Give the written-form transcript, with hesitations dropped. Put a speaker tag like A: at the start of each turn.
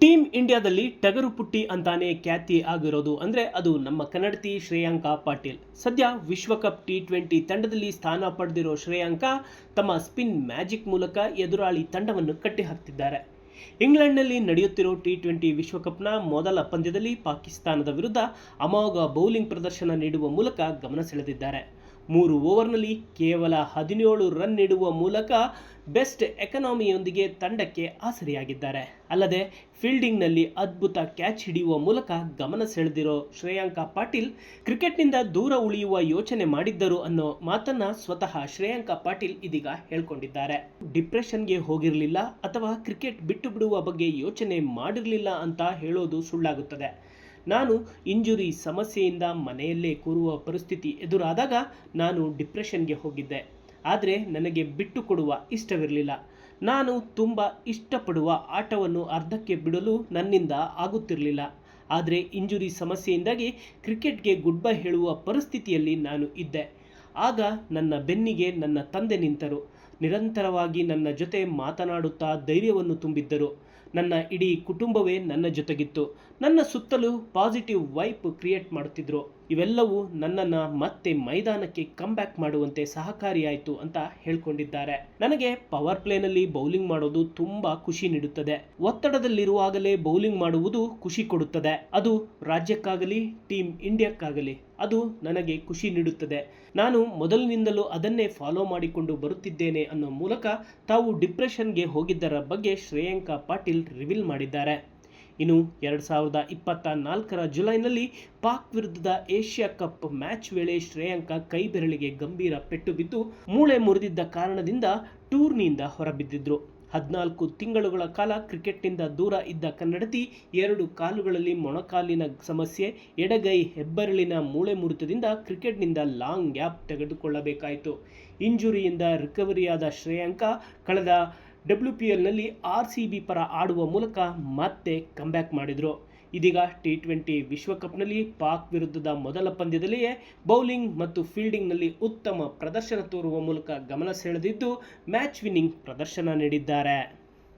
A: Team ಇಂಡಿಯಾದಲ್ಲಿ ಟಗರು ಪುಟ್ಟಿ ಅಂತಾನೆ ಖ್ಯಾತಿ ಆಗಿರೋದು ಅಂದರೆ ಅದು ನಮ್ಮ ಕನ್ನಡತಿ ಶ್ರೇಯಾಂಕಾ ಪಾಟೀಲ್. ಸದ್ಯ ವಿಶ್ವಕಪ್ ಟಿ20 ತಂಡದಲ್ಲಿ ಸ್ಥಾನ ಪಡೆದಿರೋ ಶ್ರೇಯಾಂಕಾ ತಮ್ಮ ಸ್ಪಿನ್ ಮ್ಯಾಜಿಕ್ ಮೂಲಕ ಎದುರಾಳಿ ತಂಡವನ್ನು ಕಟ್ಟಿಹಾಕ್ತಿದ್ದಾರೆ. ಇಂಗ್ಲೆಂಡ್ನಲ್ಲಿ ನಡೆಯುತ್ತಿರೋ ಟಿ20 ವಿಶ್ವಕಪ್ನ ಮೊದಲ ಪಂದ್ಯದಲ್ಲಿ ಪಾಕಿಸ್ತಾನದ ವಿರುದ್ಧ ಅಮೋಘ ಬೌಲಿಂಗ್ ಪ್ರದರ್ಶನ ನೀಡುವ ಮೂಲಕ ಗಮನ ಸೆಳೆದಿದ್ದಾರೆ. 3 ಓವರ್ನಲ್ಲಿ ಕೇವಲ 17 ರನ್ ನೀಡುವ ಮೂಲಕ ಬೆಸ್ಟ್ ಎಕಾನಮಿಯೊಂದಿಗೆ ತಂಡಕ್ಕೆ ಆಸರೆಯಾಗಿದ್ದಾರೆ. ಅಲ್ಲದೆ ಫೀಲ್ಡಿಂಗ್ನಲ್ಲಿ ಅದ್ಭುತ ಕ್ಯಾಚ್ ಹಿಡಿಯುವ ಮೂಲಕ ಗಮನ ಸೆಳೆದಿರೋ ಶ್ರೇಯಾಂಕಾ ಪಾಟೀಲ್ ಕ್ರಿಕೆಟ್ನಿಂದ ದೂರ ಉಳಿಯುವ ಯೋಚನೆ ಮಾಡಿದ್ದರು ಅನ್ನೋ ಮಾತನ್ನ ಸ್ವತಃ ಶ್ರೇಯಾಂಕಾ ಪಾಟೀಲ್ ಇದೀಗ ಹೇಳ್ಕೊಂಡಿದ್ದಾರೆ. ಡಿಪ್ರೆಷನ್ಗೆ ಹೋಗಿರಲಿಲ್ಲ ಅಥವಾ ಕ್ರಿಕೆಟ್ ಬಿಟ್ಟು ಬಿಡುವ ಬಗ್ಗೆ ಯೋಚನೆ ಮಾಡಿರಲಿಲ್ಲ ಅಂತ ಹೇಳೋದು ಸುಳ್ಳಾಗುತ್ತದೆ. ನಾನು ಇಂಜುರಿ ಸಮಸ್ಯೆಯಿಂದ ಮನೆಯಲ್ಲೇ ಕೂರುವ ಪರಿಸ್ಥಿತಿ ಎದುರಾದಾಗ ನಾನು ಡಿಪ್ರೆಷನ್ಗೆ ಹೋಗಿದ್ದೆ. ಆದರೆ ನನಗೆ ಬಿಟ್ಟು ಕೊಡುವ ಇಷ್ಟವಿರಲಿಲ್ಲ. ನಾನು ತುಂಬ ಇಷ್ಟಪಡುವ ಆಟವನ್ನು ಅರ್ಧಕ್ಕೆ ಬಿಡಲು ನನ್ನಿಂದ ಆಗುತ್ತಿರಲಿಲ್ಲ. ಆದರೆ ಇಂಜುರಿ ಸಮಸ್ಯೆಯಿಂದಾಗಿ ಕ್ರಿಕೆಟ್ಗೆ ಗುಡ್ ಬೈ ಹೇಳುವ ಪರಿಸ್ಥಿತಿಯಲ್ಲಿ ನಾನು ಇದ್ದೆ. ಆಗ ನನ್ನ ಬೆನ್ನಿಗೆ ನನ್ನ ತಂದೆ ನಿಂತರು. ನಿರಂತರವಾಗಿ ನನ್ನ ಜೊತೆ ಮಾತನಾಡುತ್ತಾ ಧೈರ್ಯವನ್ನು ತುಂಬಿದ್ದರು. ನನ್ನ ಇಡೀ ಕುಟುಂಬವೇ ನನ್ನ ಜೊತೆಗಿತ್ತು. ನನ್ನ ಸುತ್ತಲೂ ಪಾಸಿಟಿವ್ ವೈಬ್ ಕ್ರಿಯೇಟ್ ಮಾಡುತ್ತಿದ್ದರು. ಇವೆಲ್ಲವೂ ನನ್ನನ್ನು ಮತ್ತೆ ಮೈದಾನಕ್ಕೆ ಕಮ್ಬ್ಯಾಕ್ ಮಾಡುವಂತೆ ಸಹಕಾರಿಯಾಯಿತು ಅಂತ ಹೇಳ್ಕೊಂಡಿದ್ದಾರೆ. ನನಗೆ ಪವರ್ ಪ್ಲೇನಲ್ಲಿ ಬೌಲಿಂಗ್ ಮಾಡೋದು ತುಂಬಾ ಖುಷಿ ನೀಡುತ್ತದೆ. ಒತ್ತಡದಲ್ಲಿರುವಾಗಲೇ ಬೌಲಿಂಗ್ ಮಾಡುವುದು ಖುಷಿ ಕೊಡುತ್ತದೆ. ಅದು ರಾಜ್ಯಕ್ಕಾಗಲಿ ಟೀಮ್ ಇಂಡಿಯಾಕ್ಕಾಗಲಿ ಅದು ನನಗೆ ಖುಷಿ ನೀಡುತ್ತದೆ. ನಾನು ಮೊದಲಿನಿಂದಲೂ ಅದನ್ನೇ ಫಾಲೋ ಮಾಡಿಕೊಂಡು ಬರುತ್ತಿದ್ದೇನೆ ಅನ್ನೋ ಮೂಲಕ ತಾವು ಡಿಪ್ರೆಷನ್ಗೆ ಹೋಗಿದ್ದರ ಬಗ್ಗೆ ಶ್ರೇಯಾಂಕಾ ಪಾಟೀಲ್ ರಿವೀಲ್ ಮಾಡಿದ್ದಾರೆ. ಇನ್ನು 2024ರ ಜುಲೈನಲ್ಲಿ ಪಾಕ್ ವಿರುದ್ಧದ ಏಷ್ಯಾ ಕಪ್ ಮ್ಯಾಚ್ ವೇಳೆ ಶ್ರೇಯಾಂಕಾ ಕೈ ಬೆರಳಿಗೆ ಗಂಭೀರ ಪೆಟ್ಟು ಬಿದ್ದು ಮೂಳೆ ಮುರಿದಿದ್ದ ಕಾರಣದಿಂದ ಟೂರ್ನಿಯಿಂದ ಹೊರಬಿದ್ದಿದ್ರು. 14 ತಿಂಗಳುಗಳ ಕಾಲ ಕ್ರಿಕೆಟ್ನಿಂದ ದೂರ ಇದ್ದ ಕನ್ನಡತಿ 2 ಕಾಲುಗಳಲ್ಲಿ ಮೊಣಕಾಲಿನ ಸಮಸ್ಯೆ, ಎಡಗೈ ಹೆಬ್ಬೆರಳಿನ ಮೂಳೆ ಮುರಿತದಿಂದ ಕ್ರಿಕೆಟ್ನಿಂದ ಲಾಂಗ್ ಗ್ಯಾಪ್ ತೆಗೆದುಕೊಳ್ಳಬೇಕಾಯಿತು. ಇಂಜುರಿಯಿಂದ ರಿಕವರಿಯಾದ ಶ್ರೇಯಾಂಕಾ ಕಳೆದ WPLನಲ್ಲಿ RCB ಪರ ಆಡುವ ಮೂಲಕ ಮತ್ತೆ ಕಂಬ್ಯಾಕ್ ಮಾಡಿದರು. ಇದೀಗ ಟಿ20 ವಿಶ್ವಕಪ್ನಲ್ಲಿ ಪಾಕ್ ವಿರುದ್ಧದ ಮೊದಲ ಪಂದ್ಯದಲ್ಲಿಯೇ ಬೌಲಿಂಗ್ ಮತ್ತು ಫೀಲ್ಡಿಂಗ್ನಲ್ಲಿ ಉತ್ತಮ ಪ್ರದರ್ಶನ ತೋರುವ ಮೂಲಕ ಗಮನ ಸೆಳೆದಿದ್ದು ಮ್ಯಾಚ್ ವಿನ್ನಿಂಗ್ ಪ್ರದರ್ಶನ ನೀಡಿದ್ದಾರೆ.